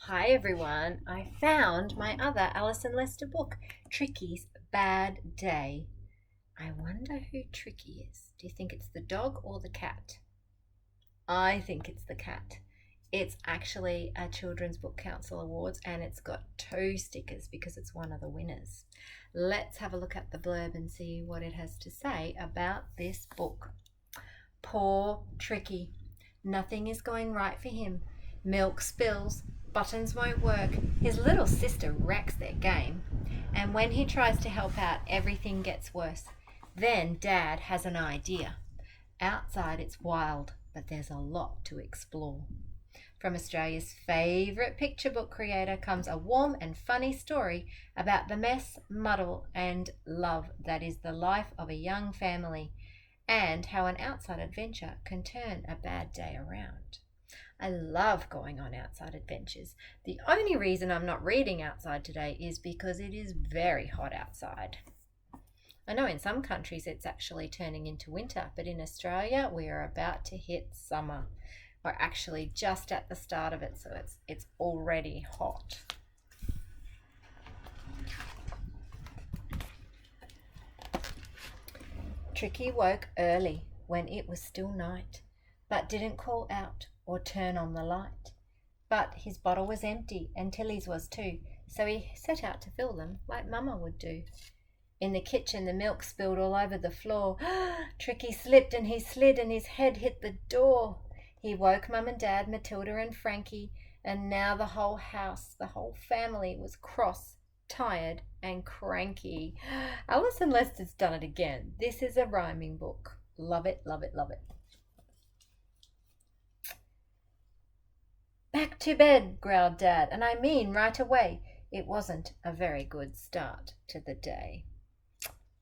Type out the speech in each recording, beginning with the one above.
Hi everyone, I found my other Alison Lester book, Tricky's Bad Day. I wonder who Tricky is. Do you think it's the dog or the cat? I think it's the cat. It's actually a Children's Book Council Awards and it's got two stickers because it's one of the winners. Let's have a look at the blurb and see what it has to say about this book. Poor Tricky. Nothing is going right for him. Milk spills, buttons won't work, his little sister wrecks their game, and when he tries to help out, everything gets worse. Then Dad has an idea. Outside it's wild, but there's a lot to explore. From Australia's favourite picture book creator comes a warm and funny story about the mess, muddle, and love that is the life of a young family, and how an outside adventure can turn a bad day around. I love going on outside adventures. The only reason I'm not reading outside today is because it is very hot outside. I know in some countries it's actually turning into winter, but in Australia we are about to hit summer. We're actually just at the start of it, so it's already hot. Tricky woke early when it was still night, but didn't call out or turn on the light. But his bottle was empty and Tilly's was too, so he set out to fill them like Mama would do. In the kitchen the milk spilled all over the floor. Tricky slipped and he slid and his head hit the door. He woke Mum and Dad, Matilda and Frankie, and now the whole house, the whole family was cross, tired and cranky. Alison Lester's done it again. This is a rhyming book. Love it, love it, love it. Back to bed, growled Dad, and I mean right away. It wasn't a very good start to the day.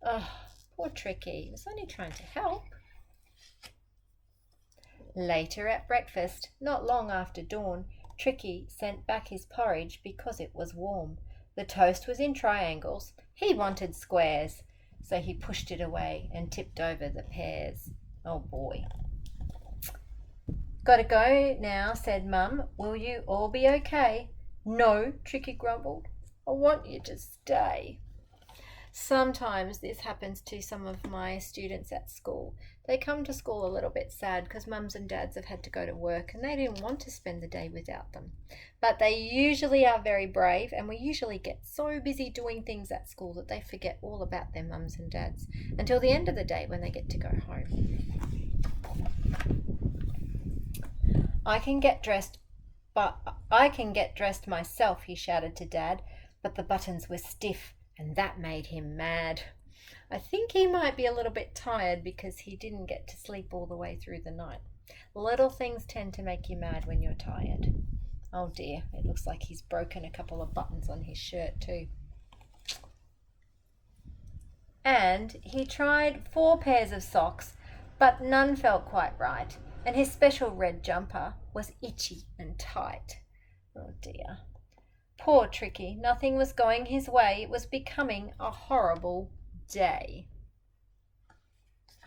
Oh, poor Tricky. He was only trying to help. Later at breakfast, not long after dawn, Tricky sent back his porridge because it was warm. The toast was in triangles. He wanted squares. So he pushed it away and tipped over the pears. Oh boy. Gotta go now, said Mum. Will you all be okay? No, Tricky grumbled. I want you to stay. Sometimes this happens to some of my students at school. They come to school a little bit sad because mums and dads have had to go to work and they didn't want to spend the day without them. But they usually are very brave, and we usually get so busy doing things at school that they forget all about their mums and dads until the end of the day when they get to go home. I can get dressed myself, he shouted to Dad, but the buttons were stiff and that made him mad. I think he might be a little bit tired because he didn't get to sleep all the way through the night. Little things tend to make you mad when you're tired. Oh dear, it looks like he's broken a couple of buttons on his shirt too. And he tried 4 pairs of socks, but none felt quite right, and his special red jumper was itchy and tight. Oh dear. Poor Tricky, nothing was going his way. It was becoming a horrible day.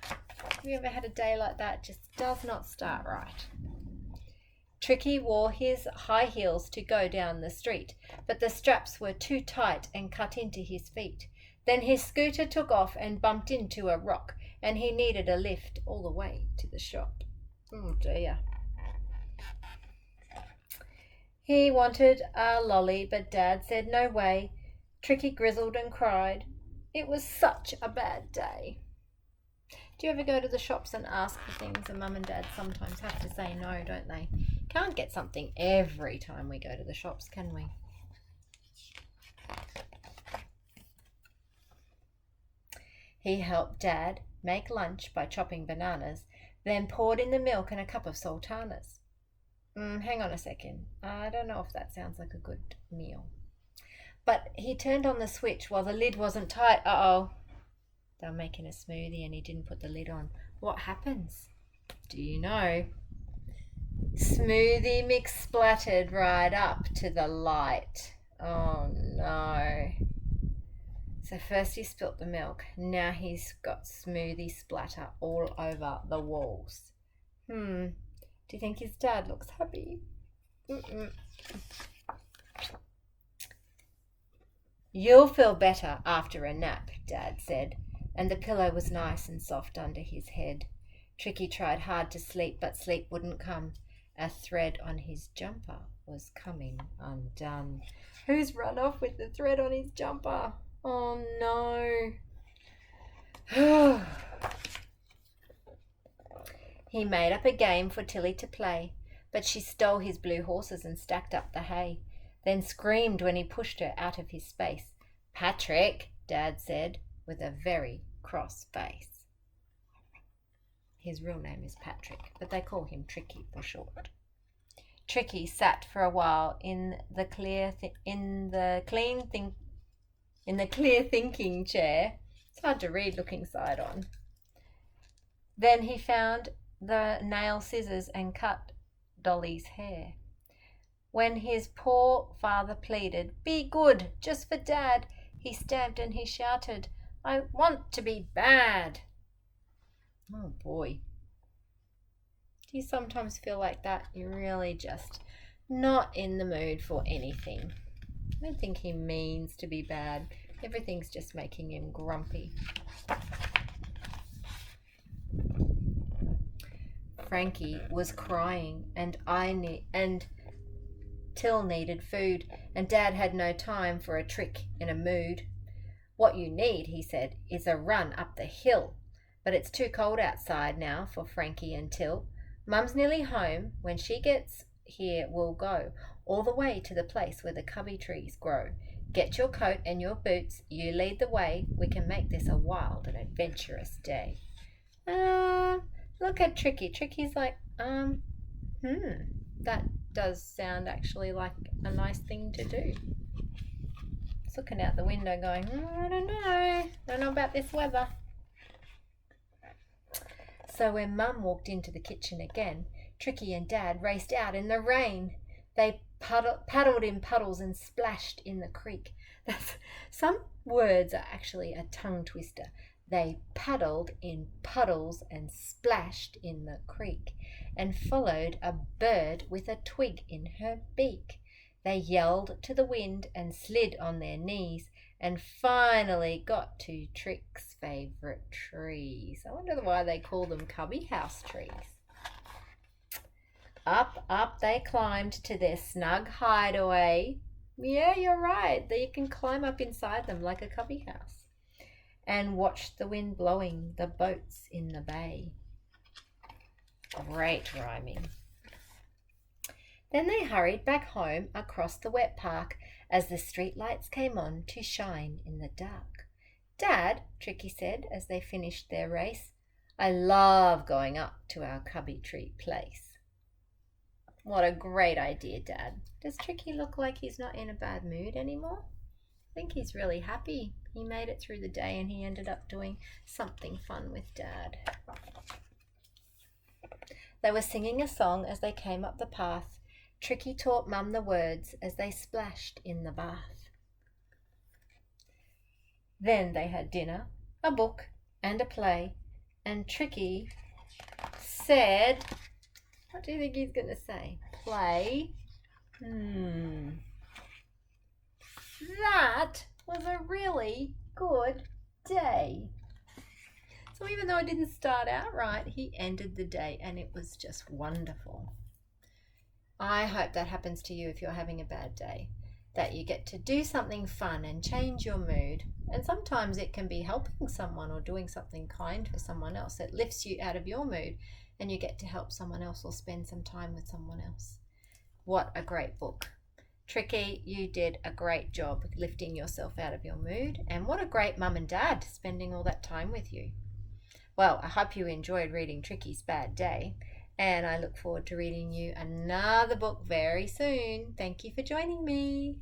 Have you ever had a day like that? It just does not start right. Tricky wore his high heels to go down the street, but the straps were too tight and cut into his feet. Then his scooter took off and bumped into a rock, and he needed a lift all the way to the shop. Oh dear. He wanted a lolly, but Dad said no way. Tricky grizzled and cried. It was such a bad day. Do you ever go to the shops and ask for things, and Mum and Dad sometimes have to say no, don't they? Can't get something every time we go to the shops, can we? He helped Dad make lunch by chopping bananas, then poured in the milk and a cup of sultanas. Hang on a second. I don't know if that sounds like a good meal. But he turned on the switch while the lid wasn't tight. Uh-oh. They were making a smoothie and he didn't put the lid on. What happens? Do you know? Smoothie mix splattered right up to the light. Oh no. So first he spilt the milk. Now he's got smoothie splatter all over the walls. Do you think his dad looks happy? You'll feel better after a nap, Dad said, and the pillow was nice and soft under his head. Tricky tried hard to sleep, but sleep wouldn't come. A thread on his jumper was coming undone. Who's run off with the thread on his jumper? Oh no. He made up a game for Tilly to play, but she stole his blue horses and stacked up the hay, then screamed when he pushed her out of his space. Patrick, Dad said, with a very cross face. His real name is Patrick, but they call him Tricky for short. Tricky sat for a while in the clear thinking chair. It's hard to read looking side on. Then he found the nail scissors and cut Dolly's hair. When his poor father pleaded, "Be good, just for Dad," he stamped and he shouted, "I want to be bad." Oh boy. Do you sometimes feel like that? You're really just not in the mood for anything. I don't think he means to be bad. Everything's just making him grumpy. Frankie was crying and Till needed food, and Dad had no time for a trick in a mood. "What you need," he said, "is a run up the hill. But it's too cold outside now for Frankie and Till. Mum's nearly home. When she gets here, we'll go all the way to the place where the cubby trees grow. Get your coat and your boots. You lead the way. We can make this a wild and adventurous day." Look at Tricky. Tricky's like, that does sound actually like a nice thing to do. He's looking out the window going, I don't know about this weather. So when Mum walked into the kitchen again, Tricky and Dad raced out in the rain. They paddled in puddles and splashed in the creek. Some words are actually a tongue twister. They paddled in puddles and splashed in the creek, and followed a bird with a twig in her beak. They yelled to the wind and slid on their knees, and finally got to Trick's favourite trees. I wonder why they call them cubby house trees. Up they climbed to their snug hideaway. Yeah, you're right. You can climb up inside them like a cubby house. And watched the wind blowing the boats in the bay. Great rhyming. Then they hurried back home across the wet park as the street lights came on to shine in the dark. "Dad," Tricky said as they finished their race, "I love going up to our cubby tree place." What a great idea, Dad. Does Tricky look like he's not in a bad mood anymore? I think he's really happy. He made it through the day and he ended up doing something fun with Dad. They were singing a song as they came up the path. Tricky taught Mum the words as they splashed in the bath. Then they had dinner, a book, and a play, and Tricky said, what do you think he's going to say? Play? That was a really good day. So even though it didn't start out right, he ended the day and it was just wonderful. I hope that happens to you if you're having a bad day, that you get to do something fun and change your mood. And sometimes it can be helping someone or doing something kind for someone else. It lifts you out of your mood and you get to help someone else or spend some time with someone else. What a great book. Tricky, you did a great job lifting yourself out of your mood, and what a great mum and dad spending all that time with you. Well, I hope you enjoyed reading Tricky's Bad Day, and I look forward to reading you another book very soon. Thank you for joining me.